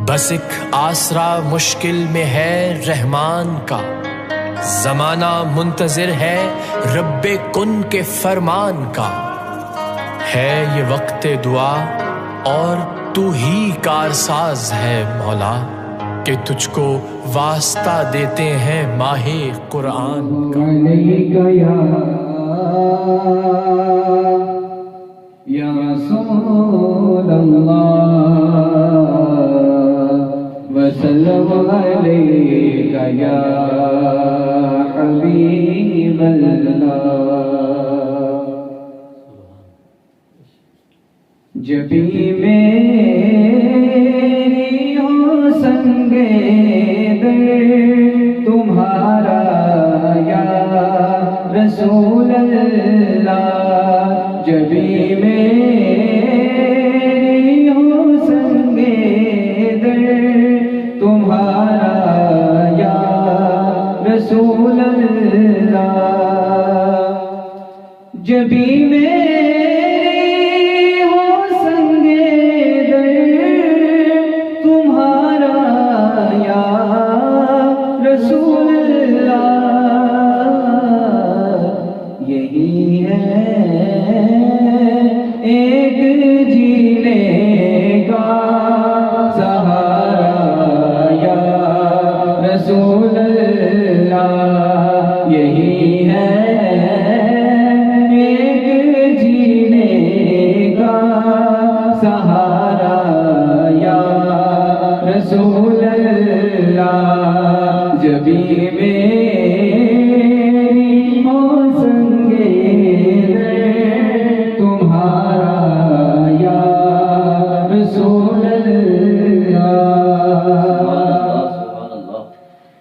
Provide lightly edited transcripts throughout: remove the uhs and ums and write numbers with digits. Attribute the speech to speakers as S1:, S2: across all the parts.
S1: بس ایک آسرا مشکل میں ہے رحمان کا، زمانہ منتظر ہے رب کن کے فرمان کا، ہے یہ وقت دعا اور تو ہی کارساز ہے مولا، کہ تجھ کو واسطہ دیتے ہیں ماہ قرآن کا۔
S2: یا رسول اللہ وسلم علیک یا حبیب اللہ، جبھی میری ہو سنگے در تمہارا یا رسول اللہ، جبھی میری ہو سنگے در تمہارا یا رسول اللہ، جبھی میری ہو سنگے در تمہارا یا رسول اللہ، یہی ہے ایک جینے کا سہارا یا رسول اللہ، یہی ہے ایک جینے کا سہارا یا رسول اللہ، جبھی میری ہو سنگے تمہارا یا رسول اللہ،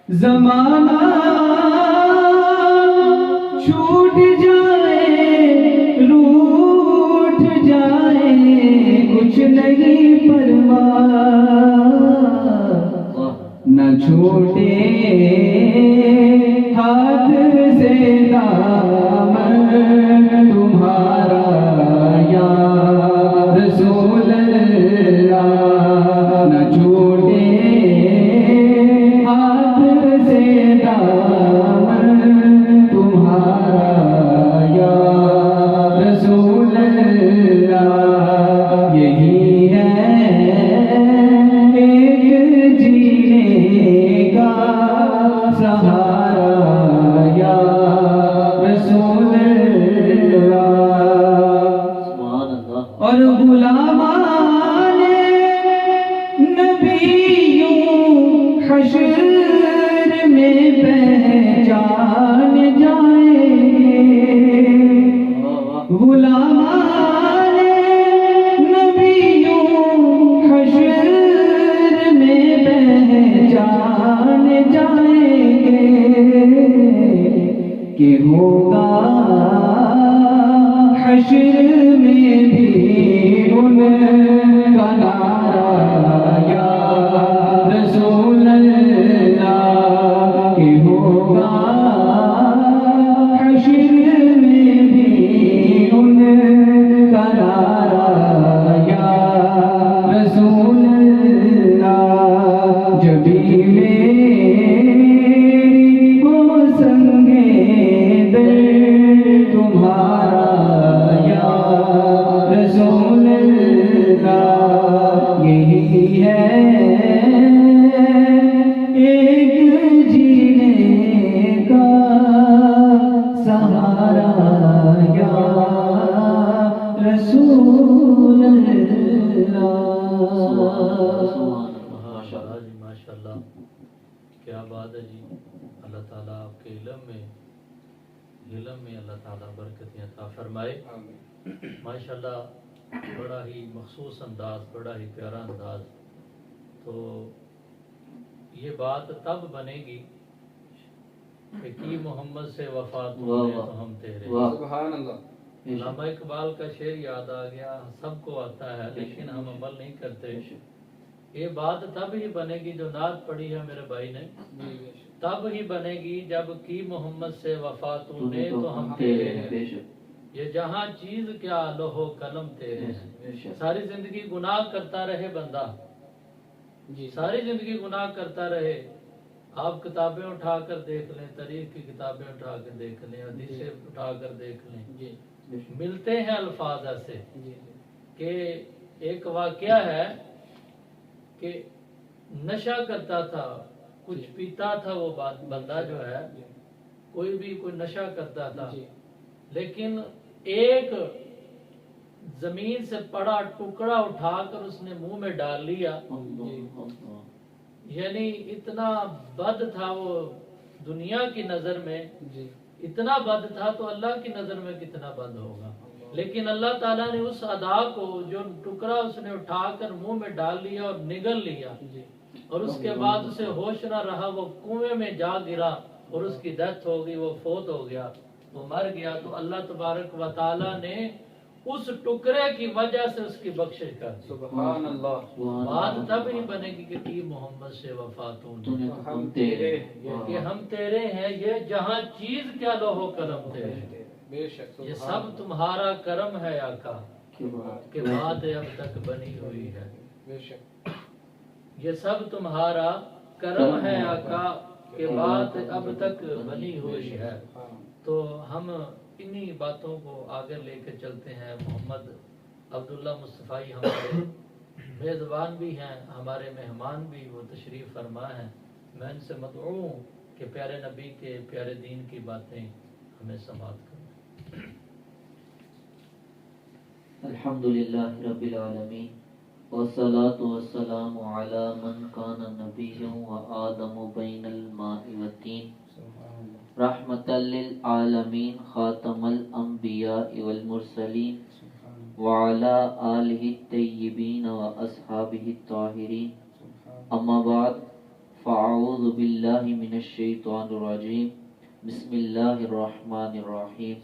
S2: زمانہ چھوٹ جائے روٹھ جائے کچھ نہیں پرواہ، نہ چھوٹے ہاتھ سے دامن تمہارا یا رسول اللہ، نہ چھوٹے ہاتھ سے دامن تمہارا یا رسول اللہ، یہی ہے ایک جینے کا سہارا یا رسول اللہ، اور غلامان نبیوں حشر میں پہچان جائیں گے، غلامان نبیوں حشر میں پہچان جائیں گے، کہ ہوگا حشر میں بھی ان کا نعرہ یا رسول اللہ، کہ ہوگا حشر میں بھی ان کا نعرہ یا رسول اللہ، جبھی میری ہو سنگے در تمہارا یا رسول اللہ، یہی ہے ایک جینے کا سہارا یا رسول اللہ۔
S3: ماشاءاللہ جی، ماشاءاللہ، کیا بات ہے جی۔ اللہ تعالیٰ آپ کے علم میں اللہ تعالیٰ برکتیں عطا فرمائے۔ ماشاءاللہ، بڑا ہی مخصوص انداز، بڑا ہی پیارا انداز۔ تو یہ بات تب بنے گی کہ کی محمد سے وفا تو ہم تیرے۔
S2: سبحان اللہ۔
S3: علامہ اقبال کا شعر یاد آ گیا، سب کو آتا ہے لیکن ہم عمل نہیں کرتے۔ یہ بات تب ہی بنے گی، جو نعت پڑھی ہے میرے بھائی نے، تب ہی بنے گی جب کی محمد سے وفا تو نے تو ہم تیرے ہیں۔ یہ جہاں چیز کیا لوہو قلم تیرے ہیں. ساری زندگی گناہ کرتا رہے بندہ، ساری زندگی گناہ کرتا رہے. آپ کتابیں اٹھا کر دیکھ لیں، تاریخ کی کتابیں اٹھا کر دیکھ لیں، حدیثیں اٹھا کر دیکھ لیں، ملتے ہیں الفاظ ایسے کہ ایک واقعہ ہے کہ نشہ کرتا تھا، کچھ پیتا تھا وہ بندہ جو ہے، کوئی بھی کوئی نشہ کرتا تھا، لیکن ایک زمین سے پڑا ٹکڑا اٹھا کر اس نے منہ میں ڈال لیا. یعنی اتنا بد تھا وہ دنیا کی نظر میں، اتنا بد تھا تو اللہ کی نظر میں کتنا بد ہوگا. لیکن اللہ تعالیٰ نے اس ادا کو، جو ٹکڑا اس نے اٹھا کر منہ میں ڈال لیا اور نگل لیا، اور اس کے بعد اسے ہوش نہ رہا، وہ کنویں میں جا گرا اور اس کی ڈیتھ ہو گئی، وہ فوت ہو گیا، وہ مر گیا. تو اللہ تبارک و تعالیٰ نے اس ٹکڑے کی وجہ سے اس کی بخشش کر دی.
S2: سبحان اللہ.
S3: بات تب ہی بنے گی کہ تی محمد سے وفاتون ہم تیرے، کہ ہم تیرے ہیں. یہ جہاں چیز کیا لوہو قلم تیرے،
S2: بے شک.
S3: یہ سب تمہارا کرم ہے آقا کہ بات اب تک بنی ہوئی ہے.
S2: بے شک.
S3: یہ سب تمہارا کرم ہے آقا کہ بات اب تک بنی ہوئی ہے. تو ہم انہی باتوں کو آگے لے کے چلتے ہیں. محمد عبداللہ مصطفی ہمارے میزبان بھی ہیں، ہمارے مہمان بھی، وہ تشریف فرما ہیں. میں ان سے مدعو ہوں کہ پیارے نبی کے پیارے دین کی باتیں ہمیں سماعت کریں.
S4: الحمدللہ رب العالمین والصلاة والسلام علی من کان نبی و آدم بین الماء والتین رحمتا للعالمین خاتم الانبیاء والمرسلین وعلی آلہ الطیبین و اصحابہ الطاہرین. اما بعد فاعوذ باللہ من الشیطان الرجیم. بسم اللہ الرحمن الرحیم.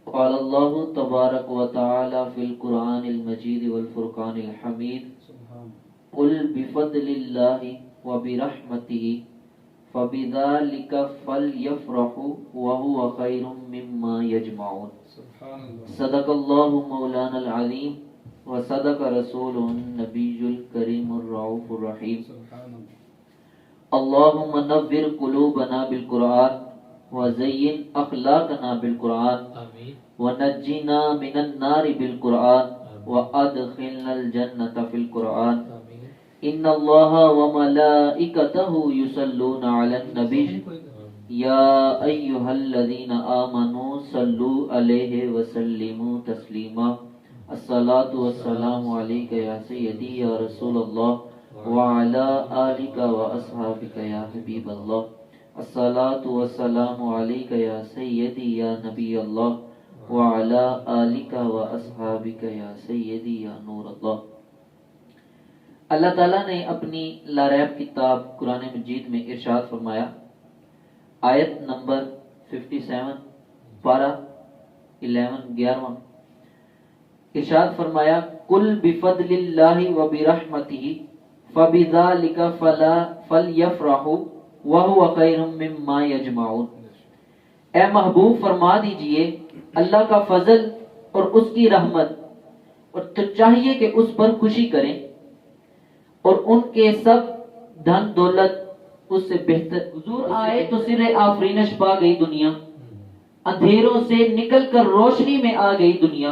S4: قال اللہ تبارک و تعالی فی القرآن المجید والفرقان الحمید. قل بفضل اللہ وبرحمتہ فبذلک فلیفرحوا وہو خیر مما یجمعون. صدق اللہ مولانا العظیم وصدق رسولہ النبی الکریم الرؤوف الرحیم. اللہم نور قلوبنا بالقرآن وزین اخلاقنا بالقرآن ونجینا من النار بالقرآن وادخلنا الجنة فی القرآن. ان اللہ وملائکتہ یصلون علی النبی یا ایہا الذین آمنوا صلوا علیہ وسلموا تسلیما. الصلاۃ والسلام علیک یا سیدی یا رسول اللہ وعلی آلک واصحابک یا حبیب اللہ. الصلاۃ والسلام علیک یا سیدی یا نبی اللہ وعلی آلک واصحابک یا سیدی یا نور اللہ. اللہ تعالیٰ نے اپنی لاریب کتاب قرآن مجید میں ارشاد فرمایا، آیت نمبر 57 پارہ 11 ارشاد فرمایا، قل بفضل اللہ وبرحمتہ فبذلک فلیفرحوا وہو خیر مما یجمعون. اے محبوب فرما دیجئے اللہ کا فضل اور اس کی رحمت، اور تو چاہیے کہ اس پر خوشی کریں، اور ان کے سب دھن دولت اس سے بہتر. حضور آئے تو سر آفرینش پا گئی دنیا، اندھیروں سے نکل کر روشنی میں آ گئی دنیا.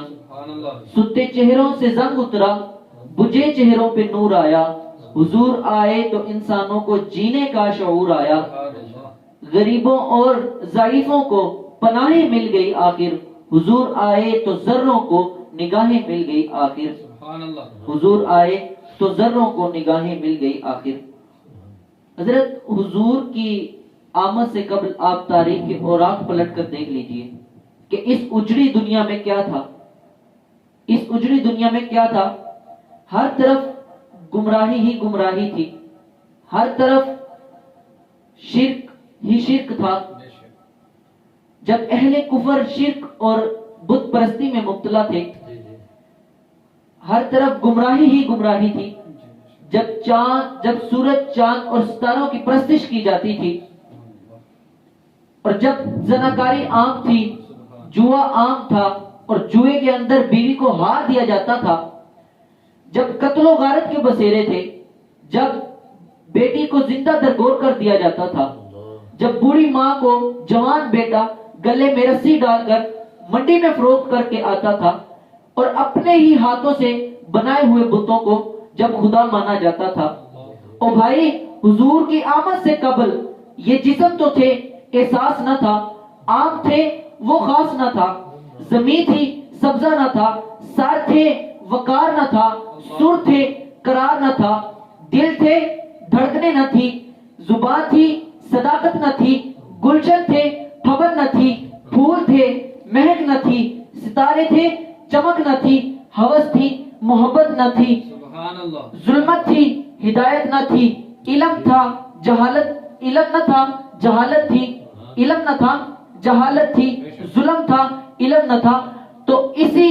S4: ستے چہروں سے زنگ اترا، بجھے چہروں پہ نور آیا. حضور آئے تو انسانوں کو جینے کا شعور آیا. غریبوں اور ضعیفوں کو پناہیں مل گئی آخر. حضور آئے تو ذروں کو نگاہیں مل گئی آخر. حضور آئے تو ذروں کو نگاہیں مل گئی آخر. حضرت حضور کی آمد سے قبل آپ تاریخ کے اوراق پلٹ کر دیکھ لیجئے کہ اس اجڑی دنیا میں کیا تھا. اس اجڑی دنیا میں کیا تھا؟ ہر طرف گمراہی ہی گمراہی تھی، ہر طرف شرک ہی شرک تھا. جب اہل کفر شرک اور بت پرستی میں مبتلا تھے، ہر طرف گمراہی ہی گمراہی تھی. جب سورج چاند اور ستاروں کی پرستش کی جاتی تھی، اور جب زناکاری عام تھی، جوا عام تھا اور جوئے کے اندر بیوی کو ہار دیا جاتا تھا. جب قتل و غارت کے بسیرے تھے, جب بیٹی کو زندہ درگور کر دیا جاتا تھا, جب بوڑھی ماں کو جوان بیٹا گلے میں رسی ڈال کر منڈی میں فروخت کر کے آتا تھا, اور اپنے ہی ہاتھوں سے بنائے ہوئے بتوں کو جب خدا مانا جاتا تھا. او بھائی, حضور کی آمد سے قبل یہ جسم تو تھے, احساس نہ تھا, عام تھے وہ خاص نہ تھا, زمین تھی سبزہ نہ تھا, سار تھے وقار نہ تھا, سر تھے قرار نہ تھا, دل تھے دھڑکنے نہ تھی, زبان تھی صداقت نہ تھی, گلشن تھے پھبن نہ تھی, پھول تھے مہک نہ تھی, ستارے تھے چمک نہ تھی, ہوس تھی محبت نہ تھی, ظلمت تھی ہدایت نہ تھی, علم تھا جہالت علم نہ تھا جہالت تھی, علم نہ تھا جہالت تھی, ظلم تھا علم نہ تھا. تو اسی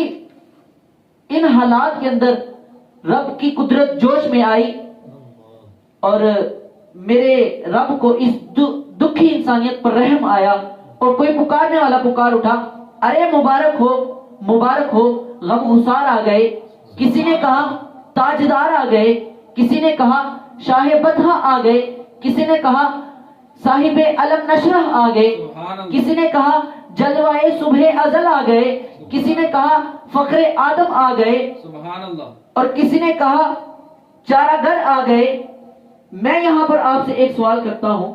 S4: ان حالات کے اندر رب کی قدرت جوش میں آئی اور میرے رب کو اس دکھی انسانیت پر رحم آیا, اور کوئی پکارنے والا پکار اٹھا, ارے مبارک ہو مبارک ہو, غم گسار آ گئے. کسی نے کہا تاجدار آ گئے, کسی نے کہا شاہ بطحہ آ گئے, کسی نے کہا صاحب علم نشرح آ گئے, کسی نے کہا جلوائے صبح ازل آ گئے, کسی نے کہا فخر آدم آ گئے, اور کسی نے کہا چارہ گر آ گئے. میں یہاں پر آپ سے ایک سوال کرتا ہوں,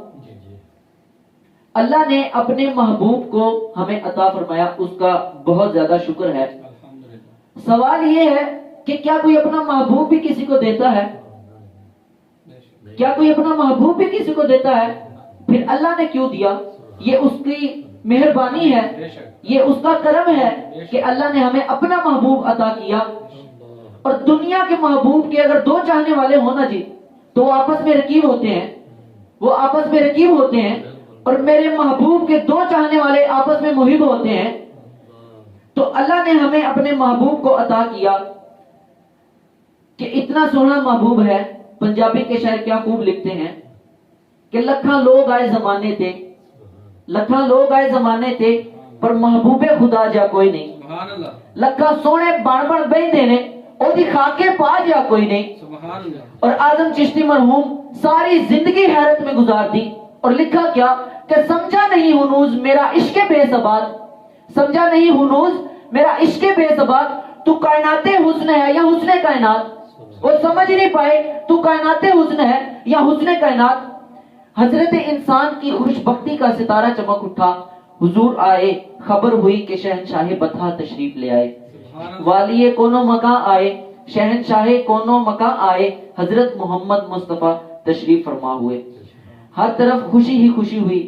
S4: اللہ نے اپنے محبوب کو ہمیں عطا فرمایا, اس کا بہت زیادہ شکر ہے. سوال یہ ہے کہ کیا کوئی اپنا محبوب بھی کسی کو دیتا ہے؟ کیا کوئی اپنا محبوب بھی کسی کو دیتا ہے؟ پھر اللہ نے کیوں دیا؟ یہ اس کی مہربانی ہے, یہ اس کا کرم ہے کہ اللہ نے ہمیں اپنا محبوب عطا کیا. اور دنیا کے محبوب کے اگر دو چاہنے والے ہو نا جی, تو وہ آپس میں رقیب ہوتے ہیں, وہ آپس میں رقیب ہوتے ہیں, اور میرے محبوب کے دو چاہنے والے آپس میں محب ہوتے ہیں. تو اللہ نے ہمیں اپنے محبوب کو عطا کیا کہ اتنا سونا محبوب ہے. پنجابی کے شاعر کیا خوب لکھتے ہیں کہ لکھاں لوگ آئے زمانے تھے, لکھاں لوگ آئے زمانے تھے, پر محبوب خدا جا کوئی نہیں. لکھاں سونے بڑ بڑ بہندے نے, او دی خاکے پا جا کوئی نہیں. اور اعظم چشتی مرحوم ساری زندگی حیرت میں گزار دی, اور لکھا کیا کہ سمجھا نہیں ہنوز میرا عشق بے ثبات, سمجھا نہیں ہنوز میرا عشق بے ثبات, تو کائنات حسن ہے یا حسن کائنات. وہ سمجھ نہیں پائے تو کائنات حسن ہے یا حسن کائنات. حضرت انسان کی خوش بختی کا ستارہ چمک اٹھا, حضور آئے, خبر ہوئی کہ شہنشاہ بطحہ تشریف لے آئے. والی کونو مکاں آئے, شہنشاہ کونو مکاں آئے, حضرت محمد مصطفیٰ تشریف فرما ہوئے. ہر طرف خوشی ہی خوشی ہوئی,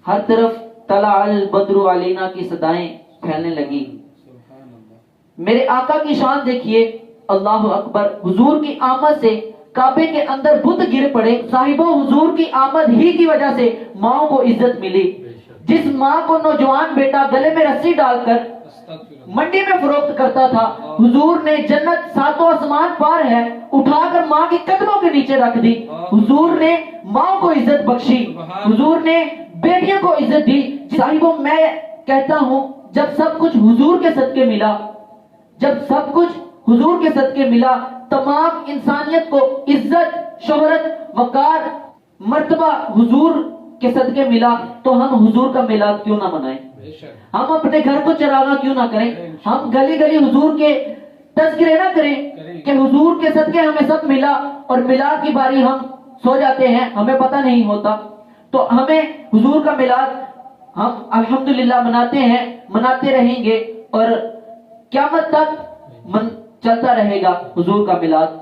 S4: ہر طرف طلع البدر علینا کی صدائیں پھیلنے لگی. میرے آقا کی شان دیکھیے, اللہ اکبر. حضور کی آمد سے کعبے کے اندر بت گر پڑے. صاحبوں, حضور کی آمد ہی کی وجہ سے ماں کو عزت ملی. جس ماں کو نوجوان بیٹا گلے میں رسی ڈال کر منڈی میں فروخت کرتا تھا, حضور نے جنت ساتوں آسمان پار ہے اٹھا کر ماں کے قدموں کے نیچے رکھ دی. حضور نے ماں کو عزت بخشی, حضور نے بیٹیوں کو عزت دی. صاحبوں, میں کہتا ہوں جب سب کچھ حضور کے صدقے ملا, جب سب کچھ حضور کے صدقے ملا, تمام انسانیت کو عزت شہرت وقار مرتبہ حضور کے صدقے ملا, تو ہم حضور کا میلاد کیوں نہ منائیں؟ ہم اپنے گھر کو چراغاں کیوں نہ کریں؟ ہم گلی گلی حضور کے تذکرے نہ کریں کہ حضور کے صدقے ہمیں سب ملا, اور میلاد کی باری ہم سو جاتے ہیں, ہمیں پتہ نہیں ہوتا. تو ہمیں حضور کا میلاد ہم الحمدللہ مناتے ہیں, مناتے رہیں گے, اور قیامت تک چلتا رہے گا حضور کا میلاد.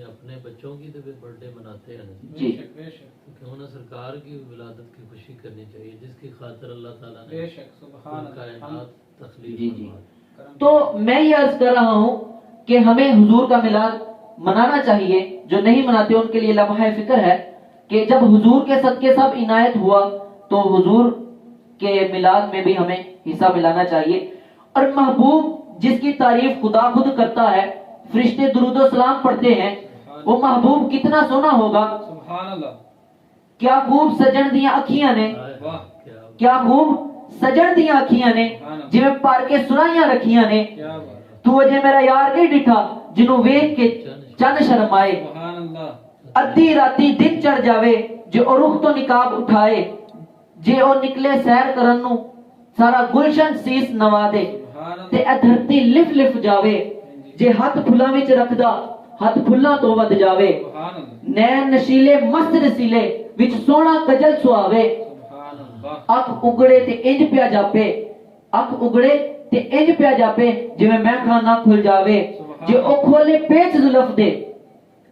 S3: اپنے بچوں کی تو برتھ ڈے مناتے ہیں
S4: جی,
S3: کیوں نہ سرکار کی ولادت کی خوشی کرنی چاہیے, جس کی خاطر اللہ تعالیٰ نے کائنات تخلیق.
S4: جی جی. تو میں یہ عرض کر رہا ہوں کہ ہمیں حضور کا میلاد منانا چاہیے. جو نہیں مناتے ان کے لیے لمحہ فکر ہے کہ جب حضور کے صدقے سب عنایت ہوا, تو حضور کے میلاد میں بھی ہمیں حصہ ملانا چاہیے. اور محبوب جس کی تعریف خدا خود کرتا ہے, فرشتے درود و سلام پڑھتے ہیں, وہ محبوب کتنا سونا ہوگا, کیا خوب سجن دیاں اکھیاں نے,
S2: واہ
S4: کیا خوب سجن دیاں اکھیاں نے, جویں پڑھ کے سنائیاں رکھیاں نے.
S2: کیا بات
S4: تو اجے میرا یار نہیں ڈٹھا جنوں ویکھ کے چند شرم آئے.
S2: سبحان اللہ
S4: ادھی راتی دن چڑھ جاوے جو او رخ تو نقاب اٹھائے, جے او نکلے سیر کرن نو سارا گلشن سیس نوا دے.
S2: سبحان
S4: تے
S2: اللہ
S4: اے دھرتی لف لف جاوے جے ہاتھ پھلاں وچ رکھدا ہاتھ پھلاں تو ود جاوے.
S2: سبحان اللہ
S4: نین نشیلے مست رسیلے وچ سونا کجل سواوے.
S2: سبحان اللہ
S4: اکھ اگڑے تے انج پیا جاپے, اکھ اگڑے تے انج پیا جاپے جویں میں کھانا کھل جاوے. جے او کھولے پیچ زلف دے,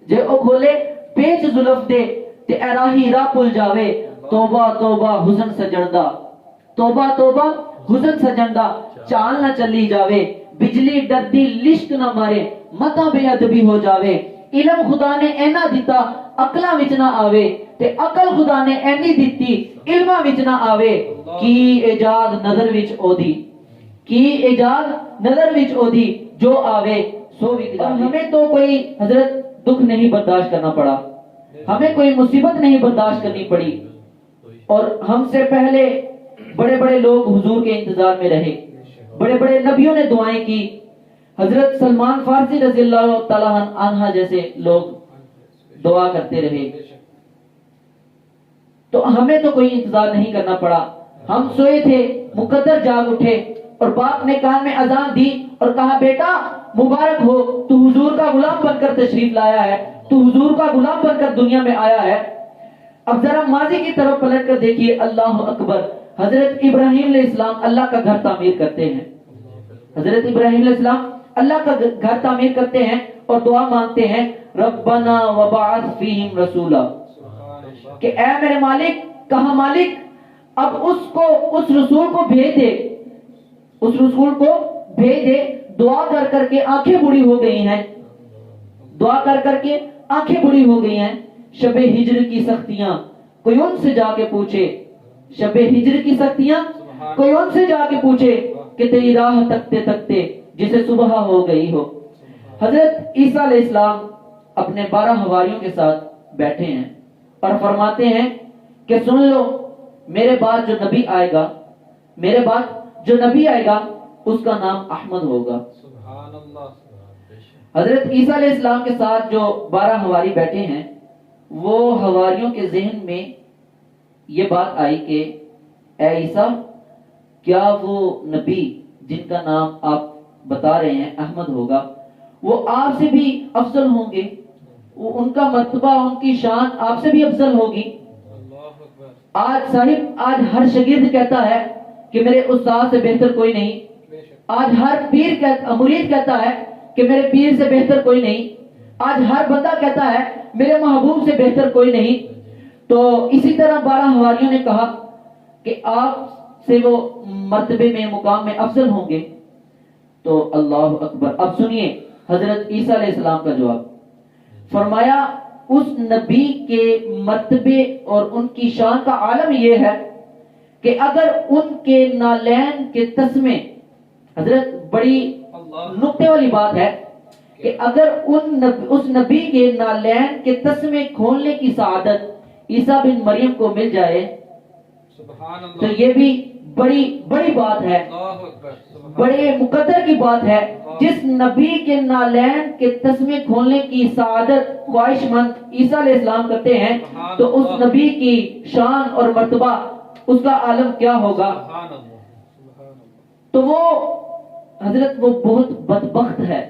S4: جے او کھولے پیچ زلف دے تے اے راہی راہ پل جاوے. توبہ توبہ حسن سجن دا, توبہ توبہ حسن سجن دا, چال نہ چلی جاوے بجلی ڈردی لشک نہ مارے متا بے ادبی ہو جاوے. علم خدا نے اینا دیتا عقلاں وچ نہ آوے, تے عقل خدا نے اینی دیتی علماں وچ نہ آوے. کی ایجاد نظر وچ او دی, کی ایجاد نظر وچ او دی, جو آوے سو وچ. ہمیں تو کوئی حضرت دکھ نہیں برداشت کرنا پڑا, ہمیں کوئی مصیبت نہیں برداشت کرنی پڑی, اور ہم سے پہلے بڑے بڑے لوگ حضور کے انتظار میں رہے, بڑے بڑے نبیوں نے دعائیں کی. حضرت سلمان فارسی رضی اللہ تعالیٰ عنہ جیسے لوگ دعا کرتے رہے. تو ہمیں تو کوئی انتظار نہیں کرنا پڑا. ہم سوئے تھے, مقدر جاگ اٹھے اور باپ نے کان میں اذان دی اور کہا بیٹا مبارک ہو, تو حضور کا غلام بن کر تشریف لایا ہے, تو حضور کا غلام بن کر دنیا میں آیا ہے. اب ذرا ماضی کی طرف پلٹ کر دیکھیے. اللہ اکبر. حضرت ابراہیم علیہ السلام اللہ کا گھر تعمیر کرتے ہیں, حضرت ابراہیم علیہ السلام اللہ کا گھر تعمیر کرتے ہیں اور دعا مانگتے ہیں ربنا وبعث فیہم رسولا, کہ اے میرے مالک, کہا مالک اب اس رسول کو بھیج دے, اس رسول کو بھیج دے. دعا کر کر کے آنکھیں بڑی ہو گئی ہیں, دعا کر کر کے آنکھیں بڑی ہو گئی ہیں. شب ہجر کی سختیاں کوئی ان سے جا کے پوچھے, شب ہجر کی سختیاں کوئی ان سے جا کے پوچھے کہ تیری راہ تکتے تکتے جسے صبح ہو گئی ہو. حضرت عیسیٰ علیہ السلام اپنے 12 حواریوں کے ساتھ بیٹھے ہیں اور فرماتے ہیں کہ سن لو, میرے بعد جو نبی آئے گا, میرے بعد جو نبی آئے گا اس کا نام احمد ہوگا.
S2: سبحان اللہ
S4: حضرت عیسیٰ علیہ السلام کے ساتھ جو 12 حواری بیٹھے ہیں, وہ حواریوں کے ذہن میں یہ بات آئی کہ اے عیسیٰ, کیا وہ نبی جن کا نام آپ بتا رہے ہیں احمد ہوگا, وہ آپ سے بھی افضل ہوں گے, وہ ان کا مرتبہ ان کی شان آپ سے بھی افضل ہوگی.
S2: اللہ اکبر
S4: آج صاحب, آج ہر شاگرد کہتا ہے کہ میرے استاد سے بہتر کوئی نہیں,
S2: بے شک
S4: آج ہر مرید کہتا ہے کہ میرے پیر سے بہتر کوئی نہیں, آج ہر بندہ کہتا ہے میرے محبوب سے بہتر کوئی نہیں. تو اسی طرح 12 حواریوں نے کہا کہ آپ سے وہ مرتبے میں مقام میں افضل ہوں گے. تو اللہ اکبر. اب سنیے حضرت عیسیٰ علیہ السلام کا جواب. فرمایا اس نبی کے مرتبے اور ان کی شان کا عالم یہ ہے کہ اگر ان کے نالین کے تسمے, حضرت بڑی نکتے والی بات ہے کہ اگر اس نبی کے نالین کے تسمے کھولنے کی سعادت عیسیٰ بن مریم کو مل جائے
S2: سبحان اللہ,
S4: تو یہ بھی بڑی بات ہے,
S2: اللہ اکبر سبحان
S4: بڑے مقدر کی بات ہے. جس نبی کے نالین کے تسمے کھولنے کی سعادت خواہش مند عیسیٰ علیہ السلام کرتے ہیں, تو اس نبی کی شان اور مرتبہ اس کا عالم کیا ہوگا.
S2: سبحان اللہ سبحان اللہ.
S4: تو وہ حضرت وہ بہت بدبخت ہے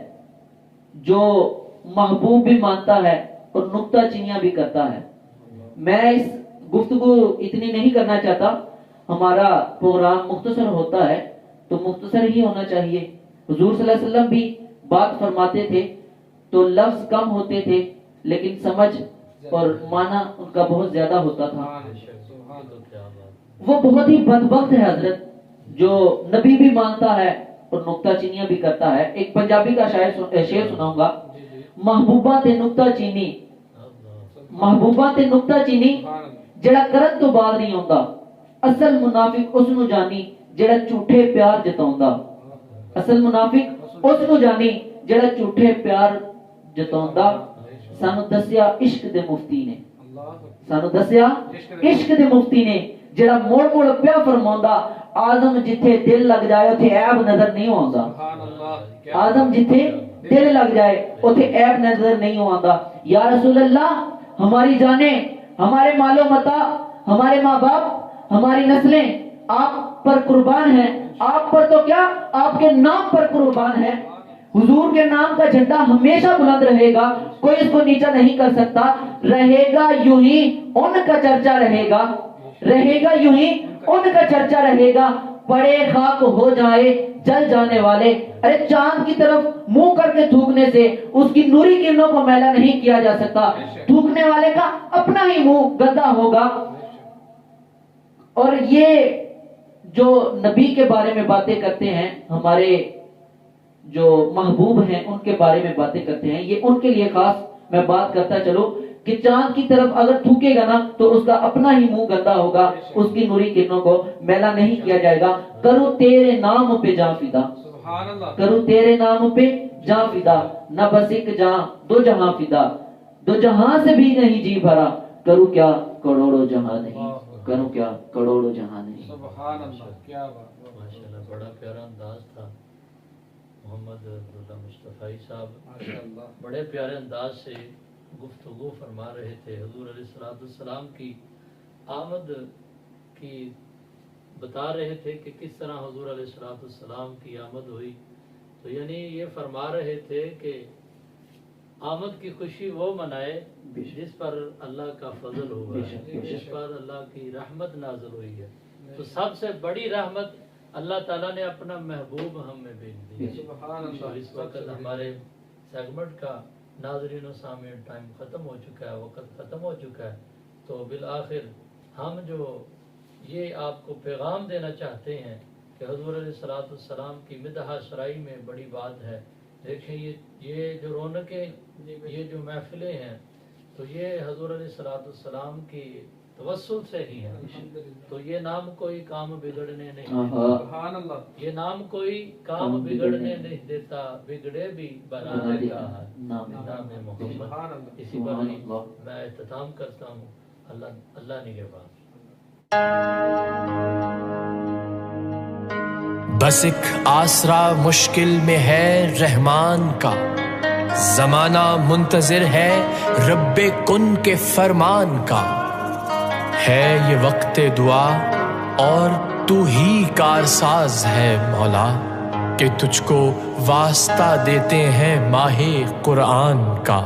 S4: جو محبوب بھی مانتا ہے اور نکتہ چینیاں بھی کرتا ہے. میں اس گفتگو اتنی نہیں کرنا چاہتا, ہمارا پروگرام مختصر ہوتا ہے تو مختصر ہی ہونا چاہیے. حضور صلی اللہ علیہ وسلم بھی بات فرماتے تھے تو لفظ کم ہوتے تھے لیکن سمجھ اور معنی ان کا بہت زیادہ ہوتا تھا. وہ بہت ہی بدبخت ہے حضرت جو نبی بھی مانتا ہے اور نکتہ چینیاں بھی کرتا ہے. ایک پنجابی کا شعر سناؤں گا. محبوبہ تے نکتہ چینی, محبوبہ تے نکتہ چینی جڑا کرن تو بعد نہیں ہوندا, اصل منافق اس نو جانی جڑا جھوٹے پیار جتاوندا, اصل منافق اس نو جانی جڑا جھوٹے پیار جتاوندا. سانو دسیا عشق دے مفتی نے, سانو دسیا عشق دے مفتی نے جڑا موڑ موڑ پیا فرماوندا آدم جتھے دل لگ جائے اوتھے عیب نظر نہیں آوندا. آدم جتھے دل لگ جائے اوتھے عیب نظر نہیں آوندا. یا رسول اللہ ہماری جانیں، ہمارے مال و متاع، ہمارے ماں باپ، ہماری نسلیں آپ پر قربان ہیں. آپ پر تو کیا آپ کے نام پر قربان ہے. حضور کے نام کا جھنڈا ہمیشہ بلند رہے گا، کوئی اس کو نیچا نہیں کر سکتا. رہے گا یوں ہی ان کا چرچا رہے گا، رہے گا یوں ہی ان کا چرچا رہے گا. پڑے خاک ہو جائے جل جانے والے. ارے چاند کی طرف منہ کر کے تھوکنے سے اس کی نوری کرنوں کو میلا نہیں کیا جا سکتا. تھوکنے والے کا اپنا ہی منہ گندا ہوگا. اور یہ جو نبی کے بارے میں باتیں کرتے ہیں، ہمارے جو محبوب ہیں ان کے بارے میں باتیں کرتے ہیں، یہ ان کے لیے خاص میں بات کرتا چلو کہ چاند کی طرف اگر تھوکے گا نا تو اس کا اپنا ہی منہ گندا ہوگا، اس کی نوری کرنوں کو میلا نہیں کیا جائے گا. کرو تیرے نام پہ جاں فدا، کرو تیرے نام پہ جاں فدا. نہ بس ایک جاں دو جہاں فدا، دو جہاں سے بھی نہیں جی بھرا. کرو کیا کروڑوں جہاں نہیں، کرو کیا کروڑوں جہاں نہیں.
S2: سبحان اللہ، کیا بات.
S3: ماشاءاللہ بڑا پیارا انداز تھا محمد عبداللہ مصطفی صاحب.
S2: ماشاءاللہ
S3: بڑے پیارے انداز سے گفتگو فرما رہے تھے. حضور علیہ السلام کی آمد کی بتا رہے تھے کہ کس طرح حضور علیہ السلام کی آمد ہوئی. تو یعنی یہ فرما رہے تھے کہ آمد کی خوشی وہ منائے جس پر اللہ کا فضل ہوا ہے، جس پر اللہ کی رحمت نازل ہوئی ہے. تو سب سے بڑی رحمت اللہ تعالیٰ نے اپنا محبوب ہم میں بھیج دی. اس وقت ہمارے سیگمنٹ کا ناظرین و سامعین ٹائم ختم ہو چکا ہے، وقت ختم ہو چکا ہے. تو بالآخر ہم جو یہ آپ کو پیغام دینا چاہتے ہیں کہ حضور علیہ السلام کی مدح شرائی میں بڑی بات ہے. دیکھیں یہ جو رونقیں، یہ جو محفلیں ہیں، تو یہ حضور علیہ السلام کی توسل سے ہی ہے. تو یہ نام کوئی کام بگڑنے نہیں دیتا، یہ نام کوئی کام بگڑنے نہیں دیتا، بگڑے بھی بنا دیتا ہے نام محمد. اسی پر میں اختتام کرتا ہوں. اللہ نگہبان.
S1: بس ایک آسرا مشکل میں ہے رحمان کا، زمانہ منتظر ہے رب کن کے فرمان کا. ہے یہ وقت دعا اور تو ہی کارساز ہے مولا، کہ تجھ کو واسطہ دیتے ہیں ماہ قرآن کا.